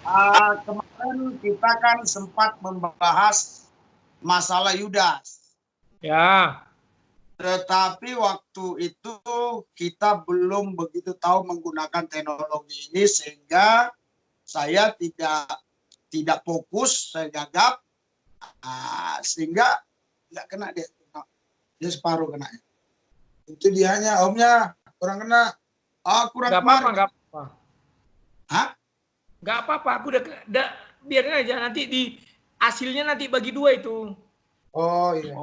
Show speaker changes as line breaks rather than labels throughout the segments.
Kemarin kita kan sempat membahas masalah Yudas.
Ya.
Tetapi waktu itu kita belum begitu tahu menggunakan teknologi ini sehingga saya tidak fokus, saya gagap, sehingga nggak kena dia separuh kena. Itu dianya, omnya kurang kena. Kurang
Nggak apa-apa, nggak apa-apa.
Hah?
Nggak apa-apa, aku udah biarin aja, nanti hasilnya nanti bagi 2 itu.
Oh iya.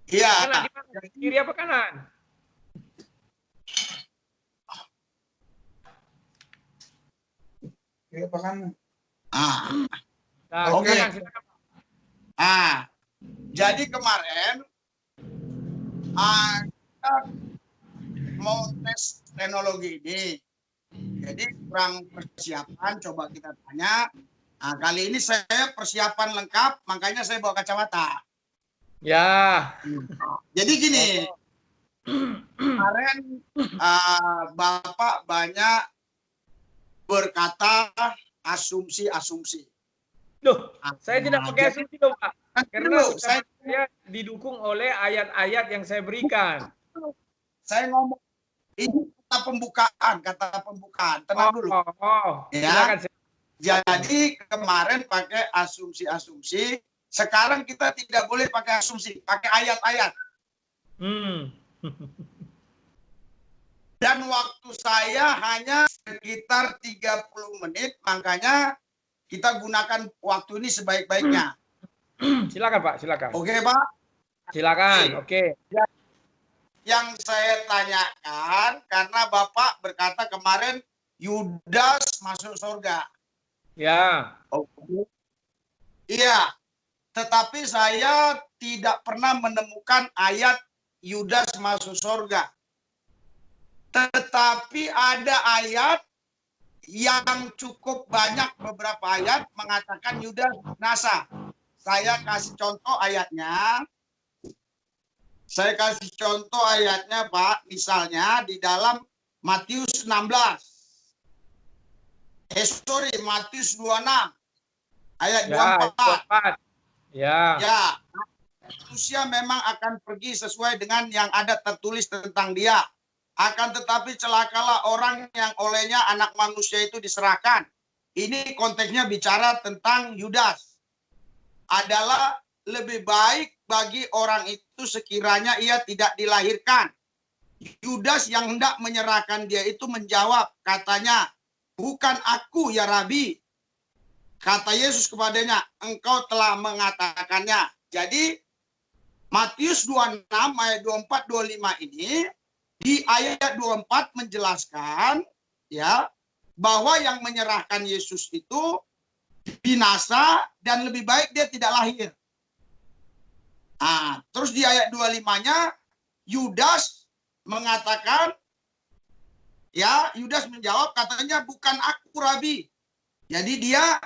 Iya.
Kena di mana? Kiri apa kanan?
Kiri apa kanan?
Nah,
Oke.
silakan.
Jadi kemarin kita mau tes teknologi ini. Jadi kurang persiapan, coba kita tanya. Kali ini saya persiapan lengkap, makanya saya bawa kacamata.
Ya.
Jadi gini, kemarin Bapak banyak berkata asumsi-asumsi.
Loh, saya tidak pakai asumsi loh, Pak. Karena saya didukung oleh ayat-ayat yang saya berikan.
Saya ngomong, ini kata pembukaan. Tenang dulu.
Ya. Silakan.
Jadi kemarin pakai asumsi-asumsi, sekarang kita tidak boleh pakai asumsi, pakai ayat-ayat. Dan waktu saya hanya sekitar 30 menit, makanya kita gunakan waktu ini sebaik-baiknya.
Silakan Pak, silakan.
Oke Pak?
Silakan, oke.
Yang saya tanyakan, karena Bapak berkata kemarin Yudas masuk surga.
Ya.
Iya, tetapi saya tidak pernah menemukan ayat Yudas masuk surga. Tetapi ada ayat yang cukup banyak, beberapa ayat mengatakan Yudas binasa. Saya kasih contoh ayatnya. Pak. Misalnya di dalam Matius 16. Matius 26. Ayat 24.
Ya.
Manusia memang akan pergi sesuai dengan yang ada tertulis tentang dia. Akan tetapi celakalah orang yang olehnya anak manusia itu diserahkan. Ini konteksnya bicara tentang Yudas. Adalah lebih baik bagi orang itu sekiranya ia tidak dilahirkan. Yudas yang hendak menyerahkan dia itu menjawab, katanya, bukan aku ya Rabi. Kata Yesus kepadanya, engkau telah mengatakannya. Jadi Matius 26 ayat 24-25 ini di ayat 24 menjelaskan ya bahwa yang menyerahkan Yesus itu binasa dan lebih baik dia tidak lahir. Terus di ayat 25-nya Yudas mengatakan Yudas menjawab katanya bukan aku Rabi. Jadi dia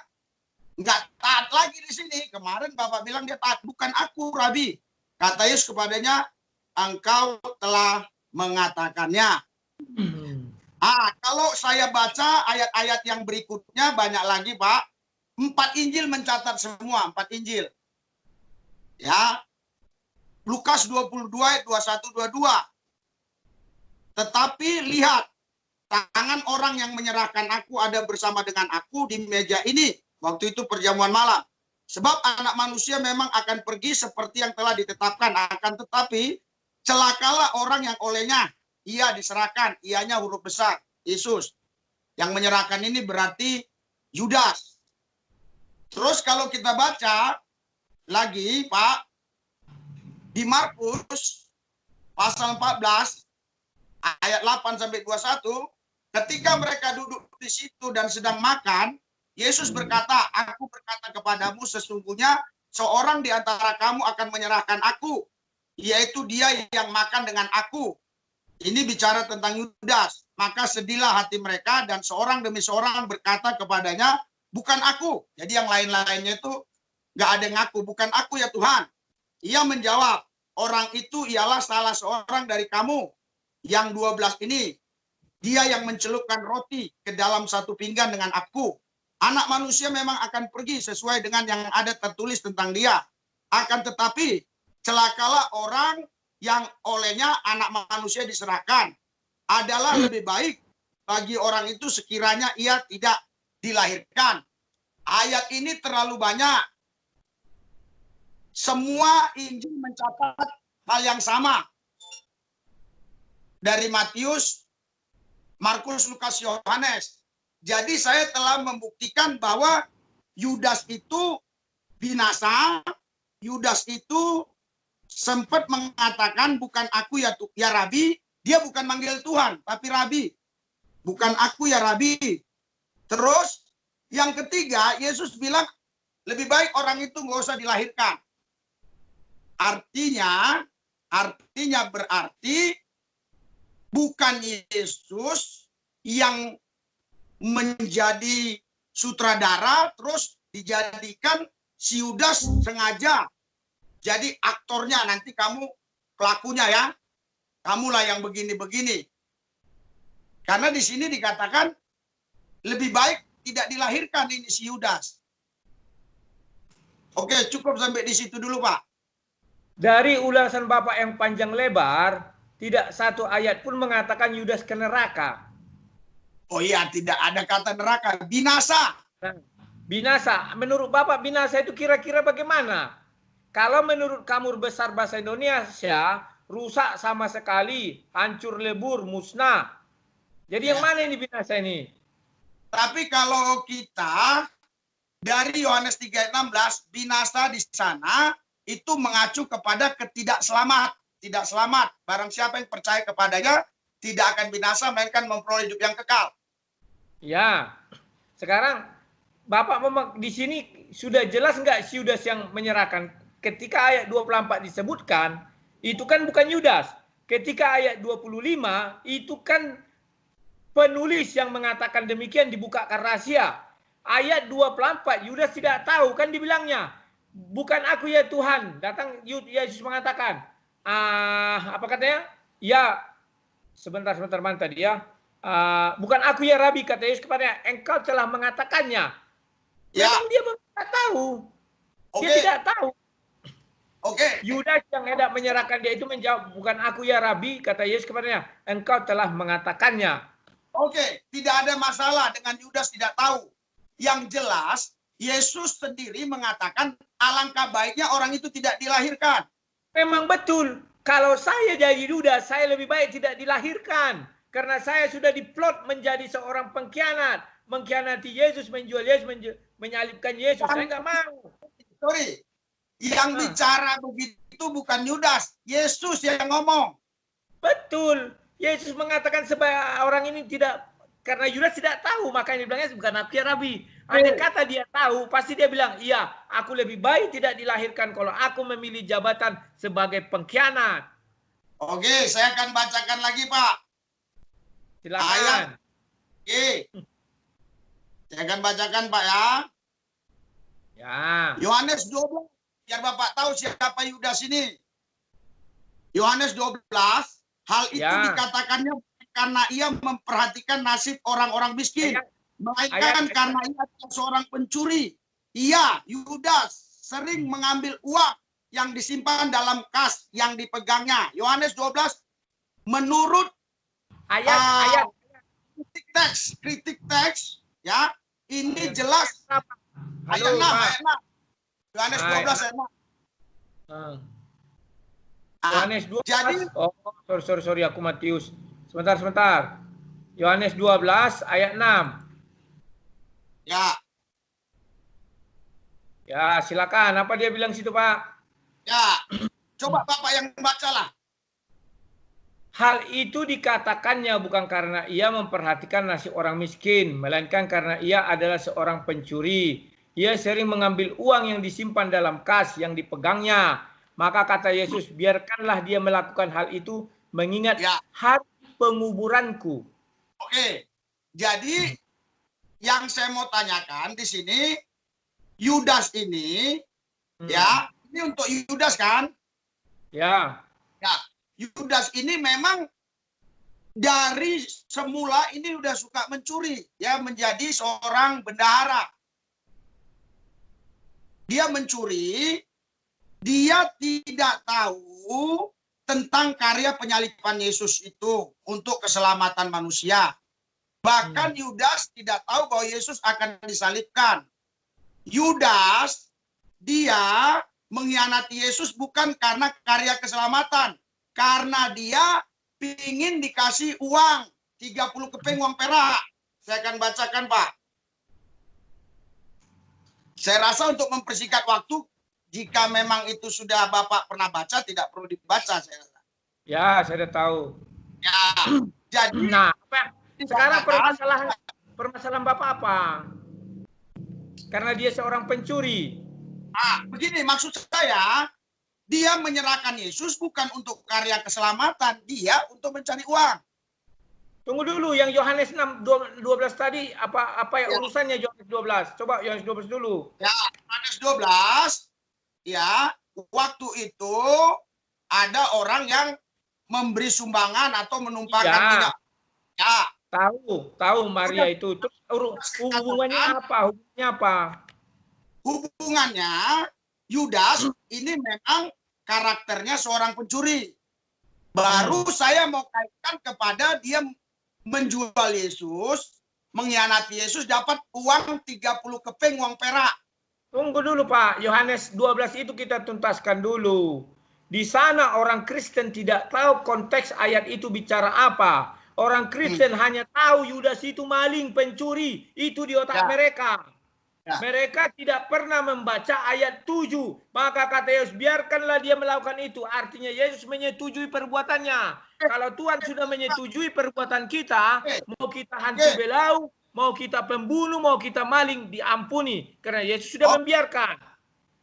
nggak taat lagi di sini. Kemarin Bapak bilang dia taat, bukan aku Rabi. Kata Yesus kepadanya, engkau telah mengatakannya. Kalau saya baca ayat-ayat yang berikutnya banyak lagi Pak. 4 Injil mencatat semua, 4 Injil. Ya. Lukas 22 ayat 21-22. Tetapi lihat, tangan orang yang menyerahkan aku ada bersama dengan aku di meja ini. Waktu itu perjamuan malam. Sebab anak manusia memang akan pergi seperti yang telah ditetapkan. Akan tetapi celakalah orang yang olehnya ia diserahkan. Ianya huruf besar, Yesus. Yang menyerahkan ini berarti Yudas. Terus kalau kita baca lagi Pak, di Markus pasal 14 ayat 8-21, ketika mereka duduk di situ dan sedang makan, Yesus berkata, aku berkata kepadamu sesungguhnya seorang di antara kamu akan menyerahkan aku, yaitu dia yang makan dengan aku. Ini bicara tentang Yudas. Maka sedihlah hati mereka dan seorang demi seorang berkata kepadanya, bukan aku. Jadi yang lain-lainnya itu nggak ada yang ngaku, bukan aku ya Tuhan. Ia menjawab, orang itu ialah salah seorang dari kamu, yang 12 ini. Dia yang mencelupkan roti ke dalam satu pinggan dengan aku. Anak manusia memang akan pergi sesuai dengan yang ada tertulis tentang dia. Akan tetapi celakalah orang yang olehnya anak manusia diserahkan. Adalah lebih baik bagi orang itu sekiranya ia tidak dilahirkan. Ayat ini terlalu banyak. Semua Injil mencatat hal yang sama. Dari Matius, Markus, Lukas, Yohanes. Jadi saya telah membuktikan bahwa Yudas itu binasa. Yudas itu sempat mengatakan bukan aku ya Rabi. Dia bukan manggil Tuhan, tapi Rabi. Bukan aku ya Rabi. Terus yang ketiga, Yesus bilang lebih baik orang itu nggak usah dilahirkan. Artinya berarti bukan Yesus yang menjadi sutradara terus dijadikan si Yudas sengaja jadi aktornya, nanti kamu pelakunya ya, kamulah yang begini-begini. Karena di sini dikatakan lebih baik tidak dilahirkan ini si Yudas. Oke, cukup sampai di situ dulu, Pak.
Dari ulasan Bapak yang panjang lebar, tidak satu ayat pun mengatakan Yudas ke neraka.
Oh iya, tidak ada kata neraka, binasa.
Nah, binasa, menurut Bapak binasa itu kira-kira bagaimana? Kalau menurut Kamus Besar Bahasa Indonesia, rusak sama sekali, hancur lebur, musnah. Jadi yang mana ini binasa ini?
Tapi kalau kita dari Yohanes 3:16, binasa di sana itu mengacu kepada ketidakselamat. Tidak selamat. Barang siapa yang percaya kepadanya tidak akan binasa, melainkan memperoleh hidup yang kekal.
Ya, sekarang Bapak di sini sudah jelas nggak si Yudas yang menyerahkan? Ketika ayat 24 disebutkan, itu kan bukan Yudas. Ketika ayat 25, itu kan penulis yang mengatakan demikian, dibukakan rahasia. Ayat 24, Yudas tidak tahu, kan dibilangnya, bukan aku ya Tuhan. Datang Yesus mengatakan, apa katanya? Ya, sebentar mana tadi ya? Bukan aku ya Rabi, kata Yesus kepadanya, engkau telah mengatakannya. Memang dia tidak tahu. Dia tidak tahu. Yudas yang hendak menyerahkan dia itu menjawab, bukan aku ya Rabi, kata Yesus kepadanya, engkau telah mengatakannya.
Tidak ada masalah dengan Yudas tidak tahu. Yang jelas, Yesus sendiri mengatakan alangkah baiknya orang itu tidak dilahirkan.
Memang betul. Kalau saya jadi Yudas, saya lebih baik tidak dilahirkan. Karena saya sudah diplot menjadi seorang pengkhianat. Mengkhianati Yesus, menjual Yesus, menyalibkan Yesus. Saya nggak mau.
Sorry. Yang bicara begitu bukan Yudas. Yesus yang ngomong.
Betul. Yesus mengatakan supaya orang ini tidak, karena Yudas tidak tahu, makanya dibilangnya bukan aku ya Rabi. Andai kata dia tahu, pasti dia bilang, iya, aku lebih baik tidak dilahirkan kalau aku memilih jabatan sebagai pengkhianat.
Oke, saya akan bacakan lagi, Pak.
Silakan.
Saya akan bacakan, Pak ya.
Ya.
Yohanes 12, biar Bapak tahu siapa Yudas ini. Yohanes 12, hal itu dikatakannya karena ia memperhatikan nasib orang-orang miskin. Melainkan karena ia seorang pencuri. Ia, Yudas, sering mengambil uang yang disimpan dalam kas yang dipegangnya. Yohanes 12, menurut kritik teks, ya, ini jelas. Ayat 6. Yohanes 12 ayat 6.
Yohanes 12. Jadi, sorry, aku Matius. Sebentar. Yohanes 12 ayat 6. Ya, silakan. Apa dia bilang situ, Pak?
Ya, coba Bapak yang bacalah.
Hal itu dikatakannya bukan karena ia memperhatikan nasib orang miskin, melainkan karena ia adalah seorang pencuri. Ia sering mengambil uang yang disimpan dalam kas yang dipegangnya. Maka kata Yesus, biarkanlah dia melakukan hal itu mengingat hari penguburanku.
Jadi yang saya mau tanyakan di sini, Yudas ini, ini untuk Yudas kan?
Ya.
Yudas ini memang dari semula ini udah suka mencuri, ya, menjadi seorang bendahara. Dia mencuri, dia tidak tahu tentang karya penyaliban Yesus itu untuk keselamatan manusia. Bahkan Yudas tidak tahu bahwa Yesus akan disalibkan. Yudas, dia mengkhianati Yesus bukan karena karya keselamatan, karena dia ingin dikasih uang 30 keping uang perak. Saya akan bacakan, Pak. Saya rasa untuk mempersingkat waktu, jika memang itu sudah Bapak pernah baca, tidak perlu dibaca, saya rasa.
Ya, saya sudah tahu.
Ya, jadi
nah, sekarang permasalahan Bapak apa? Karena dia seorang pencuri.
Begini maksud saya, dia menyerahkan Yesus bukan untuk karya keselamatan, dia untuk mencari uang.
Tunggu dulu, yang Yohanes 6:12 tadi apa ya urusannya Yohanes 12? Coba Yohanes 12 dulu.
Ya, Yohanes 12, ya, waktu itu ada orang yang memberi sumbangan atau menumpahkan minyak. Ya.
Tahu Maria itu. Terus hubungannya apa?
Hubungannya, Yudas ini memang karakternya seorang pencuri. Baru saya mau kaitkan kepada dia menjual Yesus, mengkhianati Yesus, dapat uang 30 keping uang perak.
Tunggu dulu Pak, Yohanes 12 itu kita tuntaskan dulu. Di sana orang Kristen tidak tahu konteks ayat itu bicara apa. Orang Kristen hanya tahu Yudas itu maling, pencuri. Itu di otak mereka. Mereka tidak pernah membaca ayat 7. Maka kata Yesus, biarkanlah dia melakukan itu. Artinya Yesus menyetujui perbuatannya. Kalau Tuhan sudah menyetujui perbuatan kita, mau kita hantu belau, mau kita pembunuh, mau kita maling, diampuni. Karena Yesus sudah membiarkan.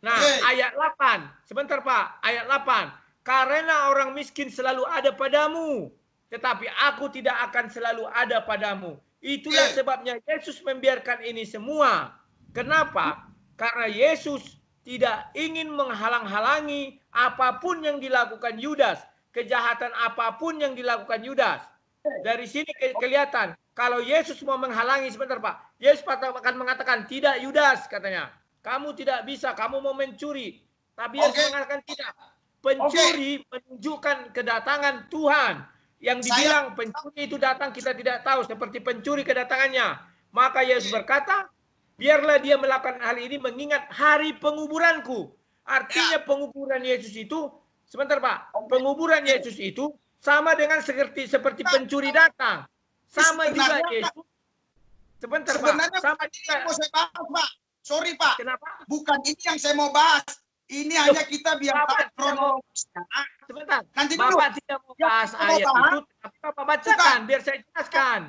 Nah, ayat 8. Sebentar Pak, ayat 8. Karena orang miskin selalu ada padamu, tetapi aku tidak akan selalu ada padamu. Itulah sebabnya Yesus membiarkan ini semua. Kenapa? Karena Yesus tidak ingin menghalang-halangi apapun yang dilakukan Yudas. Kejahatan apapun yang dilakukan Yudas. Dari sini kelihatan. Kalau Yesus mau menghalangi, sebentar Pak. Yesus akan mengatakan, tidak Yudas katanya. Kamu tidak bisa, kamu mau mencuri. Tapi Yesus mengatakan tidak. Pencuri menunjukkan kedatangan Tuhan. Yang dibilang pencuri itu datang kita tidak tahu. Seperti pencuri kedatangannya. Maka Yesus berkata, biarlah dia melakukan hal ini mengingat hari penguburanku. Artinya penguburan Yesus itu, sebentar Pak, penguburan Yesus itu sama dengan seperti pencuri datang. Sama juga Yesus. Sebentar Pak, sama juga.
Pak. Sorry Pak.
Kenapa?
Bukan ini yang saya mau bahas. Ini hanya kita biar tahu kronologisnya.
Sebentar.
Nanti
Bapak tidak mau bahas ayat itu, tapi Bapak bacakan biar saya jelaskan.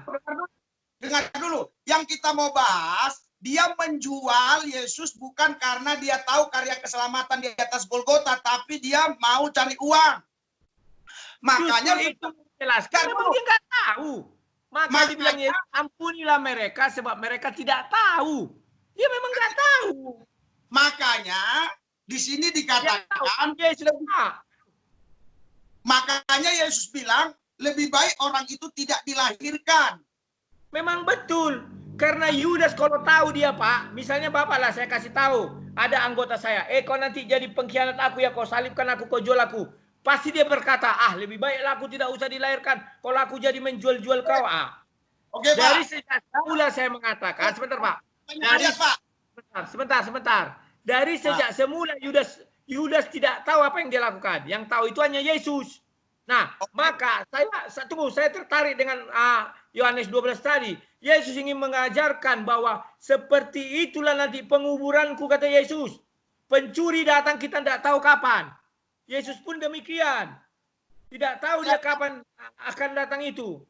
Dengar dulu. Yang kita mau bahas, dia menjual Yesus bukan karena dia tahu karya keselamatan di atas Golgota, tapi dia mau cari uang. Makanya
itu menjelaskan memang dia nggak tahu. Maka dibilang Yesus, ampunilah mereka sebab mereka tidak tahu. Dia memang nggak tahu.
Makanya di sini dikatakan makanya Yesus bilang lebih baik orang itu tidak dilahirkan.
Memang betul. Karena Yudas kalau tahu dia Pak, misalnya Bapak lah saya kasih tahu, ada anggota saya, kau nanti jadi pengkhianat aku ya, kau salibkan aku, kau jual aku. Pasti dia berkata, lebih baiklah aku tidak usah dilahirkan, kalau aku jadi menjual-jual kau.
Oke,
dari
Pak.
sejak semula saya mengatakan, sebentar Pak. Sebentar. Dari sejak semula Yudas tidak tahu apa yang dia lakukan. Yang tahu itu hanya Yesus. Nah, maka saya tertarik dengan Yohanes 12 tadi. Yesus ingin mengajarkan bahwa seperti itulah nanti penguburanku, kata Yesus. Pencuri datang kita tidak tahu kapan. Yesus pun demikian. Tidak tahu dia kapan akan datang itu.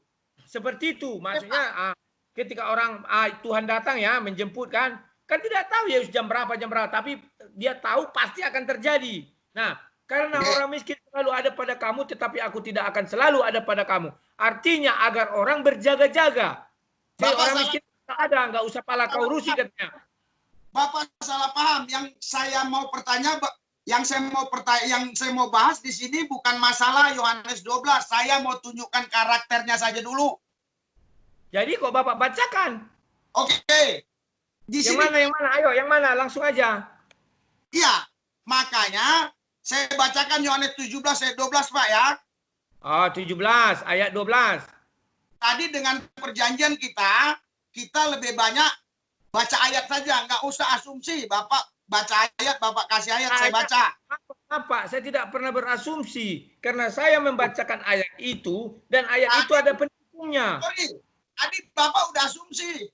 Seperti itu. Maksudnya ketika orang Tuhan datang ya menjemput kan tidak tahu Yesus jam berapa, tapi dia tahu pasti akan terjadi. Nah, karena orang miskin selalu ada pada kamu, tetapi aku tidak akan selalu ada pada kamu. Artinya agar orang berjaga-jaga. Jadi orang miskin ada, nggak usah pala kau urusi katanya.
Bapak salah paham. Yang saya mau Yang saya mau bahas di sini bukan masalah Yohanes 12. Saya mau tunjukkan karakternya saja dulu.
Jadi kok Bapak bacakan?
Oke. Di
Yang
sini
mana, yang mana? Ayo, yang mana? Langsung aja.
iya, makanya saya bacakan Yohanes 17 ayat 12, Pak ya.
Oh, 17 ayat 12.
Tadi dengan perjanjian kita lebih banyak baca ayat saja, nggak usah asumsi. Bapak baca ayat, Bapak kasih ayat, saya baca.
Bapak, saya tidak pernah berasumsi karena saya membacakan ayat itu dan ayat itu ada pendukungnya.
Sorry, tadi Bapak udah asumsi.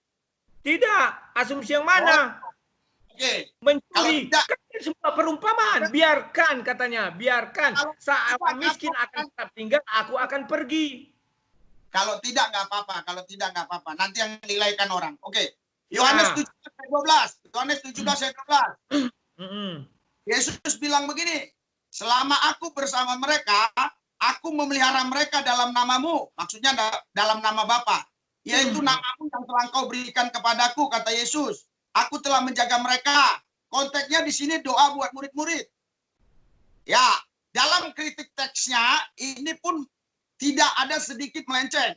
Tidak, asumsi yang mana?
Oke.
Mencuri. Kan semua perumpamaan. Biarkan katanya, biarkan. Saat miskin akan tetap tinggal, aku akan pergi.
Kalau tidak nggak apa-apa, kalau tidak nggak apa-apa. Nanti yang nilaikan orang. Oke. Yohanes 17 ayat 12. Yohanes 17 ayat 12. Yesus bilang begini, selama aku bersama mereka, aku memelihara mereka dalam namamu. Maksudnya dalam nama Bapa. Yaitu namamu yang telah kau berikan kepadaku, kata Yesus. Aku telah menjaga mereka. Konteksnya di sini doa buat murid-murid. Ya, dalam kritik teksnya ini pun tidak ada sedikit melenceng.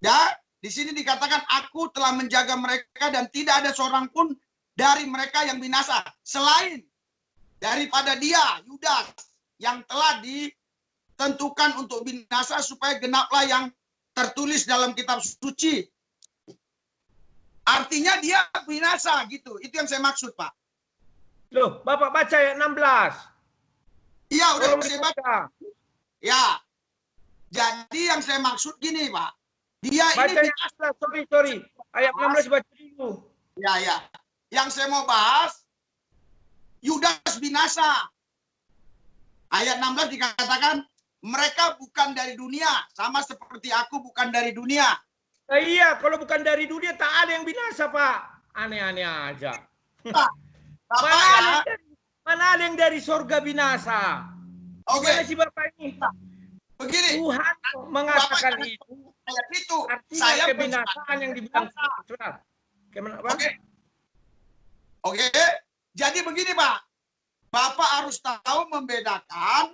Ya, di sini dikatakan aku telah menjaga mereka dan tidak ada seorang pun dari mereka yang binasa selain daripada dia, Yudas, yang telah ditentukan untuk binasa supaya genaplah yang tertulis dalam kitab suci. Artinya dia binasa gitu. Itu yang saya maksud, Pak.
Loh, Bapak baca ayat 16.
Iya, udah saya baca. Ya. Jadi yang saya maksud gini, Pak. Dia
baca
ini
binasa. Sorry. Ayat 16 baca dulu.
Ya. Yang saya mau bahas Yudas binasa. Ayat 16 dikatakan mereka bukan dari dunia, sama seperti aku bukan dari dunia.
Iya, kalau bukan dari dunia tak ada yang binasa, Pak. Aneh-aneh aja. Mana ada yang dari surga binasa? Gimana sih Bapak ini?
Begini.
Tuhan mengatakan itu. Artinya
Saya
kebinasaan yang dibilang.
Oke. Jadi begini, Pak. Bapak harus tahu membedakan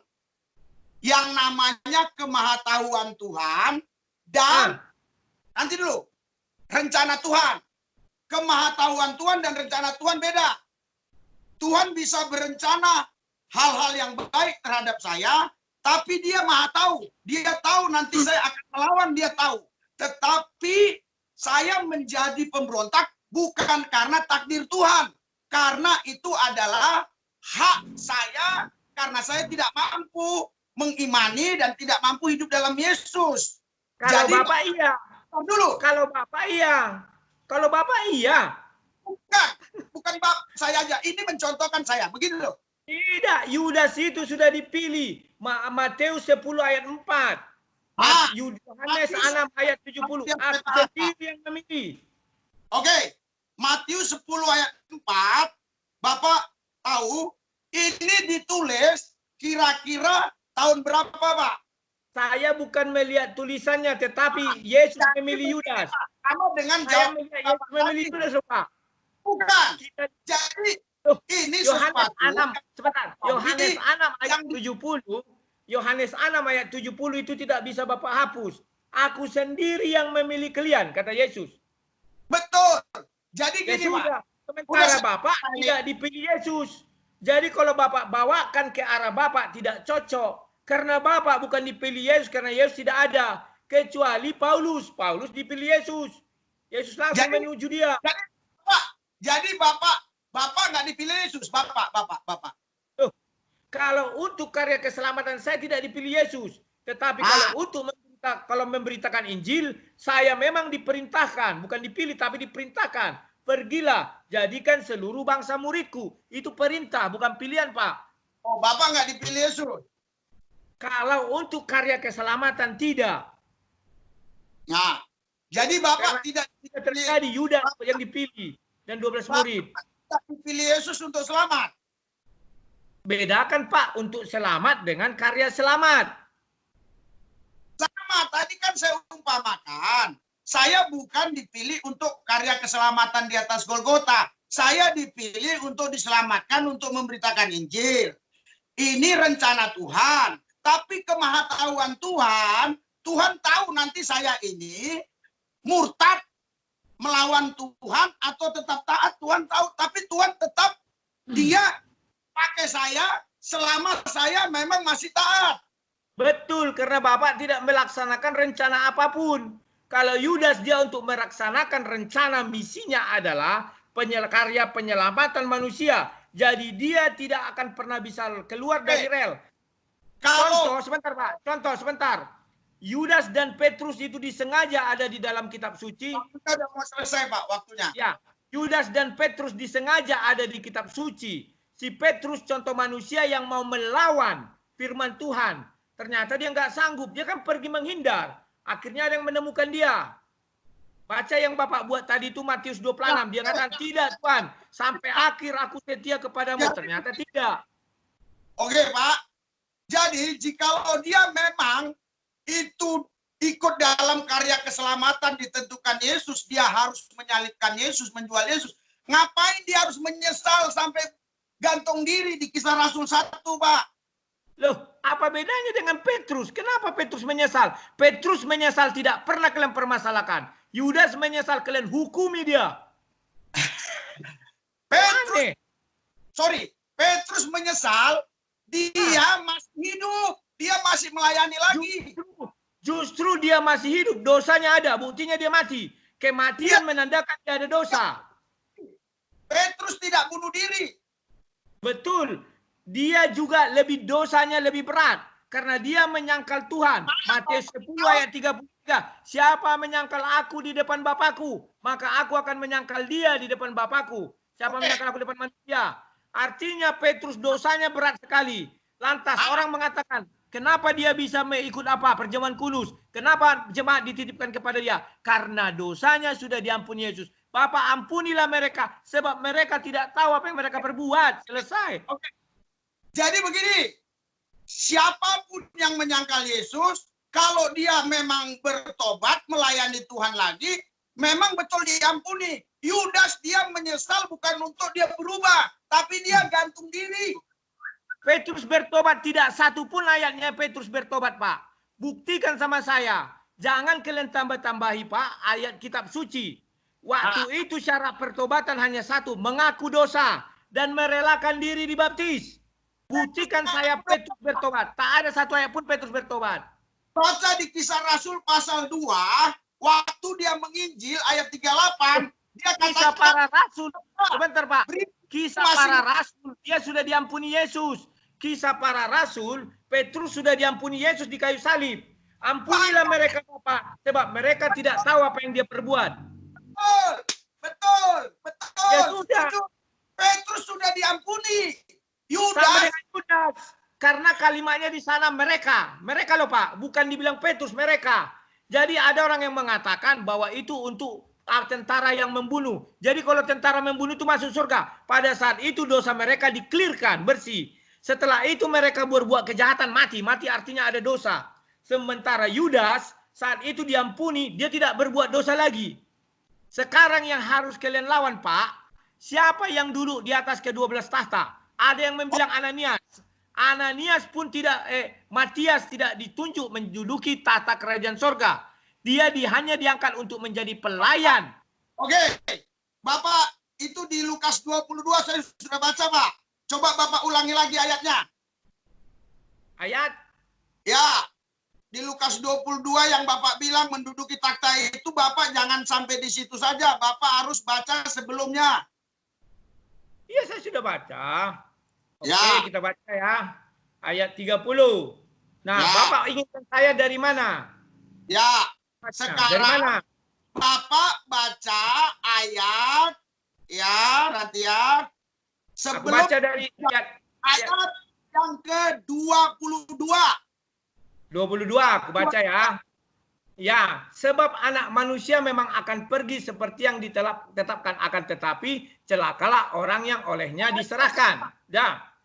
yang namanya kemahatauan Tuhan dan nanti dulu rencana Tuhan. Kemahatauan Tuhan dan rencana Tuhan beda. Tuhan bisa berencana hal-hal yang baik terhadap saya, tapi dia maha tahu. Dia tahu nanti saya akan melawan, dia tahu. Tetapi saya menjadi pemberontak bukan karena takdir Tuhan. Karena itu adalah hak saya, karena saya tidak mampu mengimani dan tidak mampu hidup dalam Yesus.
Kalau
jadi,
Bapak iya.
Dulu.
Kalau Bapak iya. Kalau Bapak iya.
Bukan Bapak saya aja. Ini mencontohkan saya. Begini loh.
Tidak, Yudas itu sudah dipilih. Matius 10 ayat 4. Yohanes 6 ayat 70. Aku sendiri yang memilih.
Oke. Matius 10 ayat 4. Bapak tahu ini ditulis kira-kira tahun berapa, Pak?
Saya bukan melihat tulisannya, tetapi Yesus memilih Yudas.
Sama dengan
saya melihat Yesus memilih Yudas, Pak.
Bukan. Jadi ini
Yohanes 6, sebentar. Yohanes 6 ayat 70. Yohanes 6 ayat 70 itu tidak bisa Bapak hapus. Aku sendiri yang memilih kalian, kata Yesus.
Betul. Jadi gini,
Pak. Sementara Bapak tidak dipilih Yesus. Jadi kalau Bapak bawakan ke arah Bapak tidak cocok. Karena Bapak bukan dipilih Yesus, karena Yesus tidak ada. Kecuali Paulus. Paulus dipilih Yesus. Yesus langsung menuju dia.
Jadi Bapak nggak dipilih Yesus. Bapak.
Kalau untuk karya keselamatan saya tidak dipilih Yesus. Tetapi kalau memberitakan Injil, saya memang diperintahkan. Bukan dipilih, tapi diperintahkan. Pergilah, jadikan seluruh bangsa muridku. Itu perintah, bukan pilihan, Pak.
Oh, Bapak nggak dipilih Yesus.
Kalau untuk karya keselamatan, tidak.
Nah, jadi Bapak
tidak terjadi Yudas yang dipilih. Dan 12 murid.
Bapak dipilih Yesus untuk selamat.
Bedakan, Pak, untuk selamat dengan karya selamat.
Sama, tadi kan saya umpamakan. Saya bukan dipilih untuk karya keselamatan di atas Golgota. Saya dipilih untuk diselamatkan, untuk memberitakan Injil. ini rencana Tuhan. Tapi kemahatauan Tuhan, Tuhan tahu nanti saya ini murtad melawan Tuhan atau tetap taat, Tuhan tahu. Tapi Tuhan tetap dia pakai saya selama saya memang masih taat.
Betul, karena Bapak tidak melaksanakan rencana apapun. Kalau Yudas dia untuk melaksanakan rencana misinya adalah karya penyelamatan manusia. Jadi dia tidak akan pernah bisa keluar dari rel. Contoh sebentar Pak, contoh sebentar. Yudas dan Petrus itu disengaja ada di dalam kitab suci.
Kita udah mau selesai Pak waktunya.
Ya, Yudas dan Petrus disengaja ada di kitab suci. Si Petrus contoh manusia yang mau melawan firman Tuhan. Ternyata dia nggak sanggup, dia kan pergi menghindar. Akhirnya ada yang menemukan dia. Baca yang Bapak buat tadi itu Matius 26. Dia katakan, tidak Tuhan, sampai akhir aku setia kepadamu. Ternyata tidak.
Oke Pak, jadi jikalau dia memang itu ikut dalam karya keselamatan ditentukan Yesus, dia harus menyalibkan Yesus, menjual Yesus. Ngapain dia harus menyesal sampai gantung diri di Kisah Rasul 1 Pak?
Loh, apa bedanya dengan Petrus? Kenapa Petrus menyesal? Petrus menyesal tidak pernah kalian permasalahkan. Yudas menyesal kalian hukumi dia.
Petrus menyesal, dia masih hidup. Dia masih melayani lagi.
Justru dia masih hidup. Dosanya ada, buktinya dia mati. Kematian menandakan dia ada dosa.
Petrus tidak bunuh diri.
Betul. Dia juga dosanya lebih berat karena dia menyangkal Tuhan. Matius 10 ayat 33. Siapa menyangkal aku di depan Bapakku, maka aku akan menyangkal dia di depan Bapakku. Siapa menyangkal aku di depan manusia? Artinya Petrus dosanya berat sekali. Lantas orang mengatakan, kenapa dia bisa mengikut perjamuan kudus? Kenapa jemaat dititipkan kepada dia? Karena dosanya sudah diampuni Yesus. Bapak ampunilah mereka sebab mereka tidak tahu apa yang mereka perbuat. Selesai.
Jadi begini, siapapun yang menyangkal Yesus, kalau dia memang bertobat, melayani Tuhan lagi, memang betul diampuni. Yudas dia menyesal bukan untuk dia berubah, tapi dia gantung diri.
Petrus bertobat, tidak satu pun ayatnya Petrus bertobat Pak. Buktikan sama saya. Jangan kalian tambah-tambahi Pak ayat kitab suci. Waktu itu syarat pertobatan hanya satu, mengaku dosa dan merelakan diri dibaptis. Buktikan saya Petrus bertobat. Tak ada satu ayat pun Petrus bertobat.
Baca di Kisah Rasul pasal 2, waktu dia menginjil ayat 38, dia
Kisah para Rasul. Sebentar Pak. Kisah para Rasul, dia sudah diampuni Yesus. Kisah para Rasul, Petrus sudah diampuni Yesus di kayu salib. Ampunilah mereka Bapak, sebab mereka tidak tahu apa yang dia perbuat.
Betul.
Ya sudah.
Petrus sudah diampuni.
Yudas. Karena kalimatnya di sana mereka loh Pak, bukan dibilang Petrus, mereka. Jadi ada orang yang mengatakan bahwa itu untuk tentara yang membunuh. Jadi kalau tentara membunuh itu masuk surga. Pada saat itu dosa mereka diklirkan, bersih. Setelah itu mereka berbuat kejahatan, mati. Mati artinya ada dosa. Sementara Yudas saat itu diampuni, dia tidak berbuat dosa lagi. Sekarang yang harus kalian lawan Pak, siapa yang duduk di atas ke-12 tahta? Ada yang membilang Ananias. Ananias pun tidak, Matias tidak ditunjuk menduduki tahta kerajaan sorga. Dia hanya diangkat untuk menjadi pelayan.
Oke, Bapak, itu di Lukas 22 saya sudah baca Pak. Coba Bapak ulangi lagi ayatnya.
Ayat?
Ya, di Lukas 22 yang Bapak bilang menduduki takhta itu, Bapak jangan sampai di situ saja. Bapak harus baca sebelumnya.
Iya, saya sudah baca. Oke,
ya.
kita baca ya. Ayat 30. Nah,
ya.
Bapak inginkan saya dari mana?
Ya,
sekarang dari mana?
Bapak baca ayat, ya, nanti ya.
Sebelum aku baca dari
ayat yang ke-22.
22, aku baca ya. Ya, sebab anak manusia memang akan pergi seperti yang ditetapkan, akan tetapi celakalah orang yang olehnya diserahkan. Dah.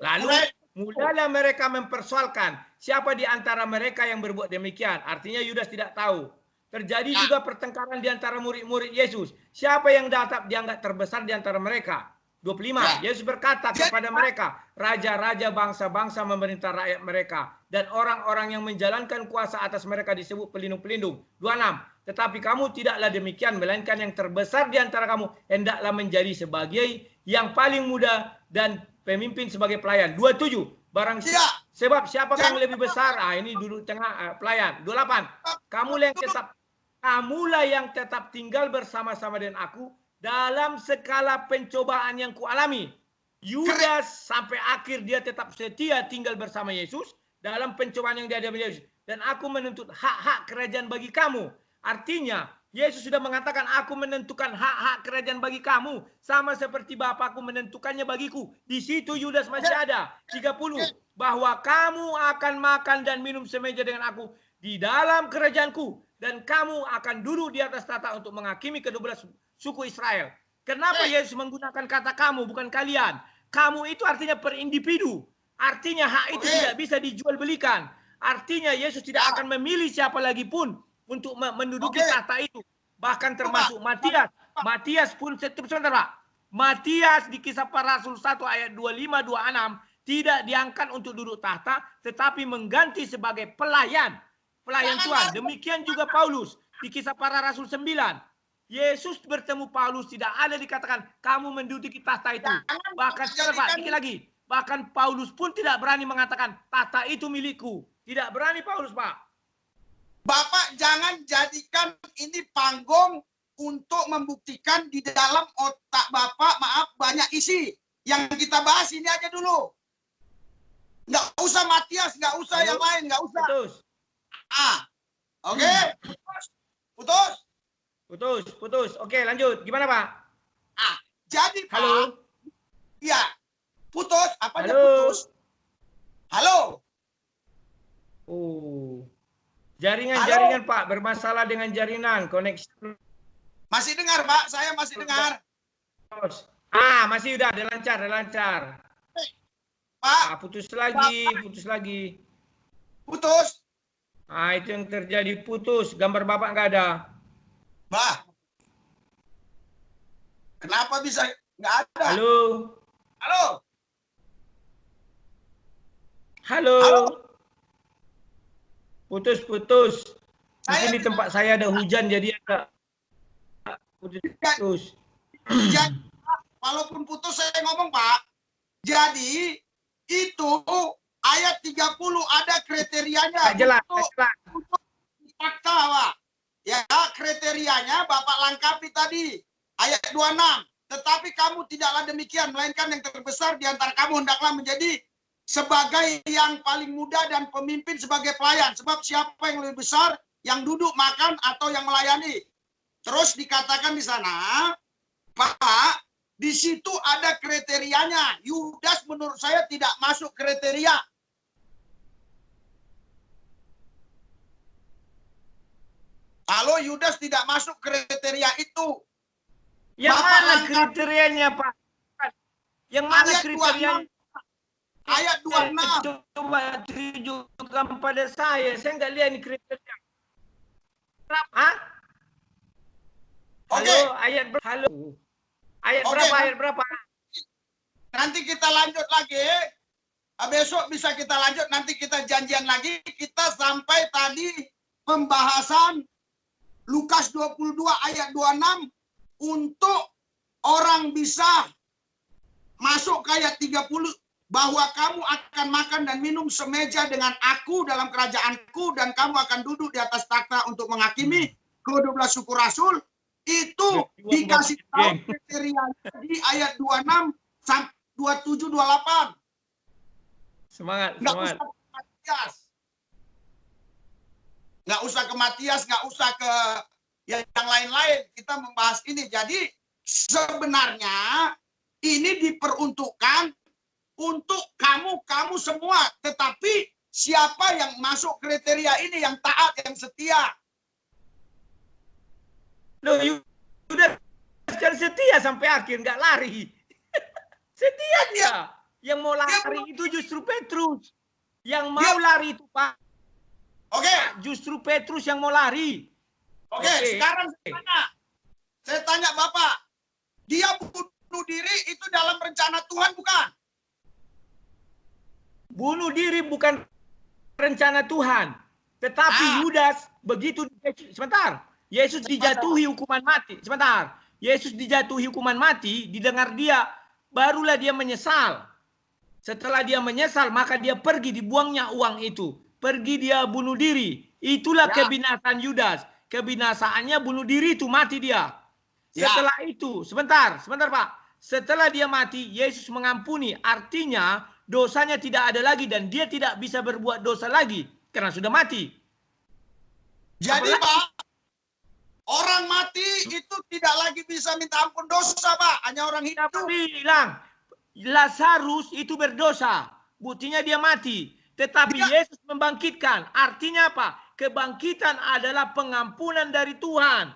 Lalu mulailah mereka mempersoalkan siapa di antara mereka yang berbuat demikian. Artinya Yudas tidak tahu. Terjadi juga pertengkaran di antara murid-murid Yesus. Siapa yang dianggap terbesar di antara mereka? 25. Yesus berkata kepada mereka, raja-raja bangsa-bangsa memerintah rakyat mereka, dan orang-orang yang menjalankan kuasa atas mereka disebut pelindung-pelindung. 26. Tetapi kamu tidaklah demikian, melainkan yang terbesar di antara kamu hendaklah menjadi sebagai yang paling muda dan pemimpin sebagai pelayan. 27. Sebab siapakah yang lebih besar? Ini duduk tengah pelayan. 28. Kamulah yang tetap tinggal bersama-sama dengan aku dalam segala pencobaan yang kualami. Yudas sampai akhir dia tetap setia tinggal bersama Yesus dalam pencobaan yang dihadapi Yesus. Dan aku menuntut hak-hak kerajaan bagi kamu. Artinya, Yesus sudah mengatakan, aku menentukan hak-hak kerajaan bagi kamu. Sama seperti Bapakku menentukannya bagiku. Di situ Yudas masih ada. 30. Bahwa kamu akan makan dan minum semeja dengan aku di dalam kerajaanku. Dan kamu akan duduk di atas tahta untuk menghakimi ke-12 suku Israel. Kenapa Yesus menggunakan kata kamu, bukan kalian? Kamu itu artinya per individu. Artinya hak itu tidak bisa dijual belikan. Artinya Yesus tidak akan memilih siapa lagi pun untuk menduduki tahta itu. Bahkan termasuk Matias. Matias pun, sebentar Pak. Matias di Kisah Para Rasul 1 ayat 25-26 tidak diangkat untuk duduk tahta, tetapi mengganti sebagai pelayan. Pelayan Tuhan. Demikian juga Paulus di Kisah Para Rasul 9. Yesus bertemu Paulus, tidak ada dikatakan kamu menduduki tahta itu. Bahkan sedikit lagi. Bahkan Paulus pun tidak berani mengatakan tahta itu milikku. Tidak berani Paulus, Pak.
Bapak jangan jadikan ini panggung untuk membuktikan di dalam otak Bapak, maaf, banyak isi. Yang kita bahas ini aja dulu. Nggak usah Matias, nggak usah yang lain, nggak usah.
Putus.
Oke.
Putus. Oke, lanjut. Gimana, Pak?
Jadi Pak.
Halo.
Iya. Putus. Apanya
Halo.
putus? Halo.
Jaringan Pak, bermasalah dengan jaringan, koneksi.
Masih dengar Pak, saya masih dengar.
Masih udah, ada lancar.
Pak.
Putus lagi.
Putus.
Itu yang terjadi, putus. Gambar Bapak nggak ada.
Bah. Kenapa bisa nggak ada? Halo.
Putus. Di sini tempat saya ada hujan, jadi agak putus.
Jadi, walaupun putus saya ngomong Pak. Jadi itu ayat 30 ada kriterianya.
Jelas.
Untuk fakta Pak. Ya, kriterianya Bapak lengkapi tadi. Ayat 26. Tetapi kamu tidaklah demikian, melainkan yang terbesar di antara kamu hendaklah menjadi sebagai yang paling muda dan pemimpin sebagai pelayan. Sebab siapa yang lebih besar, yang duduk makan atau yang melayani. Terus dikatakan di sana, Pak, di situ ada kriterianya. Yudas menurut saya tidak masuk kriteria. Kalau Yudas tidak masuk kriteria itu.
Yang mana kriterianya, Pak? Yang mana kriterianya?
Ayat 26.
Coba tunjukkan pada saya. Saya nggak lihat ini kriteria. Hah? Halo, ayat berapa?
Nanti kita lanjut lagi. Besok bisa kita lanjut. Nanti kita janjian lagi. Kita sampai tadi pembahasan Lukas 22 ayat 26 untuk orang bisa masuk ke ayat 30 bahwa kamu akan makan dan minum semeja dengan aku dalam kerajaanku dan kamu akan duduk di atas takhta untuk menghakimi ke-12 suku rasul. Itu dikasih tahu kriteria di ayat 26 sampai 27 28.
Semangat.
Nggak usah ke Matias, nggak usah ke yang lain-lain. Kita membahas ini. Jadi sebenarnya ini diperuntukkan untuk kamu semua. Tetapi siapa yang masuk kriteria ini, yang taat, yang setia?
Loh, udah setia sampai akhir, nggak lari. Setia dia. Yang mau lari itu justru Petrus. Yang mau lari itu Pak. Justru Petrus yang mau lari.
Sekarang saya tanya Bapak. Dia bunuh diri itu dalam rencana Tuhan bukan?
Bunuh diri bukan rencana Tuhan. Tetapi Yudas begitu sebentar. Yesus dijatuhi hukuman mati. Sebentar. Yesus dijatuhi hukuman mati, didengar dia, barulah dia menyesal. Setelah dia menyesal, maka dia pergi, dibuangnya uang itu. Pergi dia bunuh diri. Itulah kebinasaan Yudas. Kebinasaannya bunuh diri itu, mati dia. Setelah itu, sebentar Pak. Setelah dia mati, Yesus mengampuni. Artinya dosanya tidak ada lagi dan dia tidak bisa berbuat dosa lagi karena sudah mati.
Jadi Pak, orang mati itu tidak lagi bisa minta ampun dosa Pak, hanya orang hidup.
Siapa bilang Lazarus itu berdosa? Buktinya dia mati. Tetapi Yesus membangkitkan. Artinya apa? Kebangkitan adalah pengampunan dari Tuhan.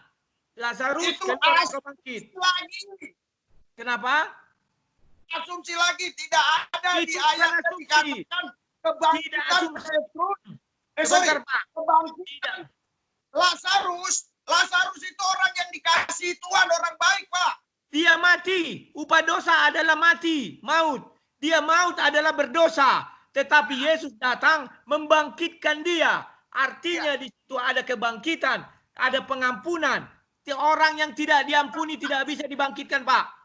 Lazarus
itu
bangkit.
Lagi.
Kenapa?
Asumsi lagi, tidak ada
Itu
di ayat yang dikatakan kebangkitan kebangkitan Lazarus itu orang yang dikasihi Tuhan, orang baik Pak.
Dia mati. Upah dosa adalah mati, maut. Dia maut adalah berdosa. Tetapi Yesus datang membangkitkan dia. Artinya di situ ada kebangkitan, ada pengampunan. Orang yang tidak diampuni tidak bisa dibangkitkan, Pak.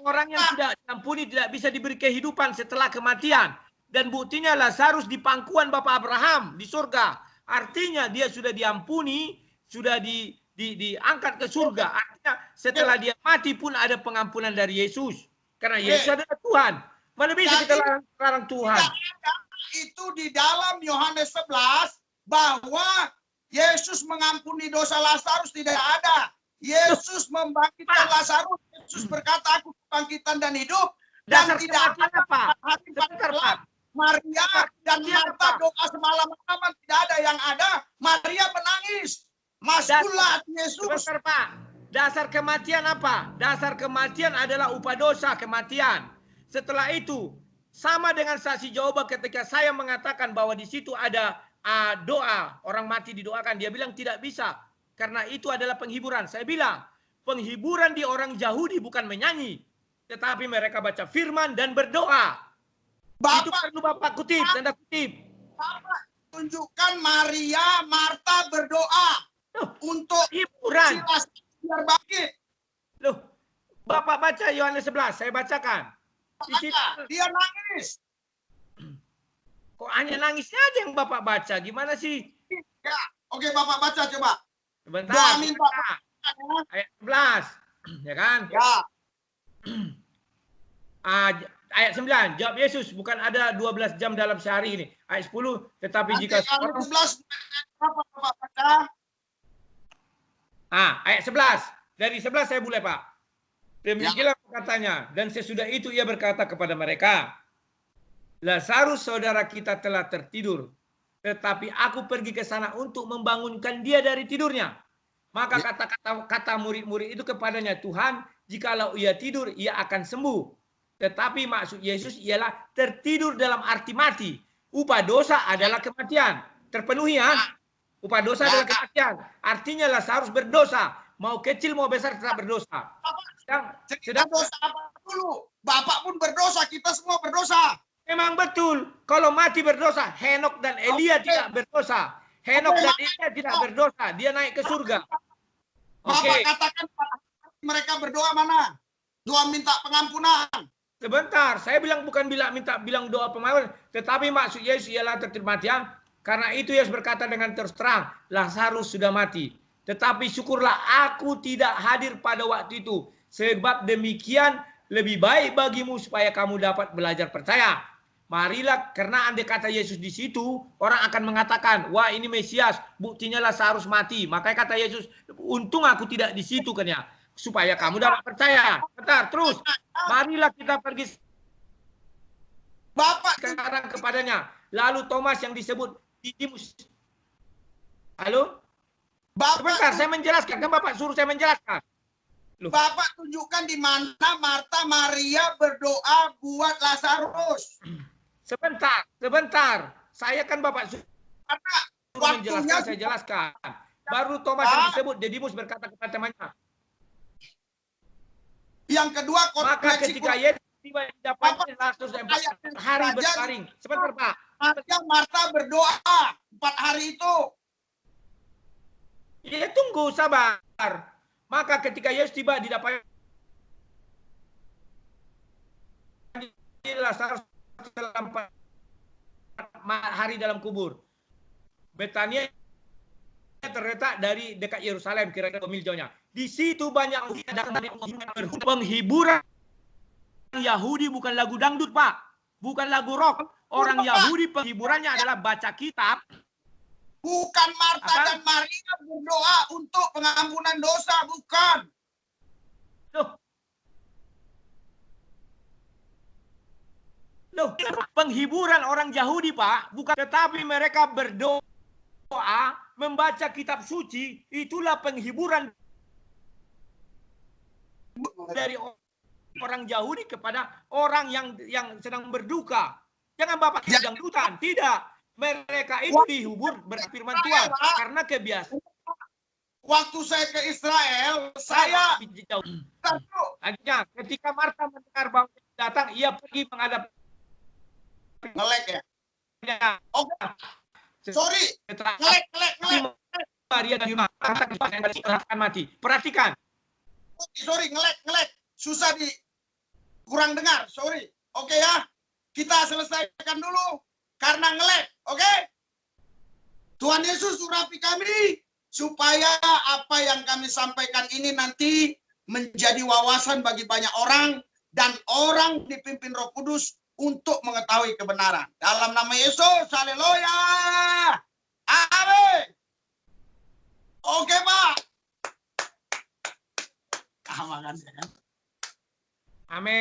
Orang yang tidak diampuni tidak bisa diberi kehidupan setelah kematian. Dan buktinya Lazarus di pangkuan Bapak Abraham di surga. Artinya dia sudah diampuni, sudah diangkat ke surga. Artinya setelah dia mati pun ada pengampunan dari Yesus. Karena Yesus adalah Tuhan. Mana bisa kita larang Tuhan?
Itu di dalam Yohanes 11 bahwa Yesus mengampuni dosa Lazarus tidak ada. Yesus membangkitkan Lazarus. Yesus berkata, aku kebangkitan dan hidup. Dan tidak ada hari Maria dan Marta doa semalam-malaman, tidak ada yang ada. Maria menangis. Maskullah Yesus.
Sebentar, Pak. Dasar kematian apa? Dasar kematian adalah upah dosa kematian. Setelah itu, sama dengan saksi Jehovah ketika saya mengatakan bahwa di situ ada doa, orang mati didoakan. Dia bilang tidak bisa. Karena itu adalah penghiburan. Saya bilang, penghiburan di orang Yahudi bukan menyanyi. Tetapi mereka baca firman dan berdoa. Itu perlu Bapak kutip, tanda kutip.
Bapak tunjukkan Maria, Marta berdoa untuk
hiburan.
Biar bangkit.
Loh, Bapak baca Yohanes 11, saya bacakan.
Dia nangis.
Kok hanya nangisnya aja yang Bapak baca? Gimana sih?
Ya, oke Bapak baca coba.
Sebentar. Ayat 11, ya kan?
Ya.
Ayat 9, jawab Yesus, bukan ada 12 jam dalam sehari ini. Ayat 10, tetapi jika
ayat 11 apa Bapak baca?
Ayat 11. Dari 11 saya mulai, Pak. Demikianlah katanya. Dan sesudah itu ia berkata kepada mereka, Lazarus saudara kita telah tertidur, tetapi aku pergi ke sana untuk membangunkan dia dari tidurnya. Maka kata murid-murid itu kepadanya, Tuhan, jikalau ia tidur, ia akan sembuh. Tetapi maksud Yesus ialah tertidur dalam arti mati. Upah dosa adalah kematian. Terpenuhi ya? Upah dosa adalah kematian. Artinya Lazarus berdosa. Mau kecil mau besar tetap berdosa.
Sedang dosa apa dulu? Bapak pun berdosa, kita semua berdosa.
Memang betul. Kalau mati berdosa, Henok dan Elia tidak berdosa. Henok dan Elia tidak berdosa. Dia naik ke surga.
Bapak katakan mereka berdoa mana? Doa minta pengampunan.
Sebentar, saya bilang bukan bilang doa pengampunan, tetapi maksud Yesus ialah tertidur kematian. Karena itu Yesus berkata dengan terus terang, Lazarus sudah mati. Tetapi syukurlah aku tidak hadir pada waktu itu. Sebab demikian lebih baik bagimu supaya kamu dapat belajar percaya. Marilah, karena andai kata Yesus di situ, orang akan mengatakan, wah ini Mesias, buktinya Lazarus mati. Makanya kata Yesus, untung aku tidak di situ kan ya, supaya kamu dapat percaya. Bentar, terus, marilah kita pergi
Bapak
sekarang kepadanya. Lalu Thomas yang disebut Didimus. Halo? Sebentar, saya menjelaskan. Kan Bapak suruh saya menjelaskan. Loh.
Bapak tunjukkan di mana Marta Maria berdoa buat Lazarus.
Sebentar. Saya kan Bapak suruh menjelaskan, saya jelaskan. Baru Thomas yang disebut Didimus berkata kepada temannya.
Yang kedua,
Maka
koreksi
ketika Yesus tiba di depannya, Lazarus 4 hari
Raja,
berbaring. Sebentar Pak.
Marta berdoa 4 hari itu.
Ya tunggu, sabar. Maka ketika Yesus tiba di depannya, Lazarus dalam 4 hari dalam kubur. Betania terletak dari dekat Yerusalem, kira-kira 2 mil jauhnya. Di situ banyak penghiburan. Yahudi bukan lagu dangdut, Pak. Bukan lagu rock. Orang Yahudi penghiburannya adalah baca kitab.
Bukan Marta
Apa?
dan Maria berdoa untuk pengampunan dosa, bukan.
Loh, penghiburan orang Yahudi, Pak, bukan, tetapi mereka berdoa, membaca kitab suci, itulah penghiburan dari orang Yahudi kepada orang yang sedang berduka. Jangan Bapak sedang dangdutan, tidak. Mereka itu dihibur berfirman Tuhan karena kebiasaan.
Waktu saya ke Israel, saya
akhirnya ketika Marta mendengar bahwa datang, ia pergi menghadap.
Ngelek ya? Oke. Sorry. Ngelek.
Maria dan Yunus akan mati. Perhatikan.
Sorry, ngelek. Susah kurang dengar. Sorry. Oke ya. Kita selesaikan dulu karena ngelek. Oke? Tuhan Yesus urapi kami supaya apa yang kami sampaikan ini nanti menjadi wawasan bagi banyak orang dan orang dipimpin Roh Kudus untuk mengetahui kebenaran. Dalam nama Yesus, haleluya. Amin. Oke, Pak.
Amin.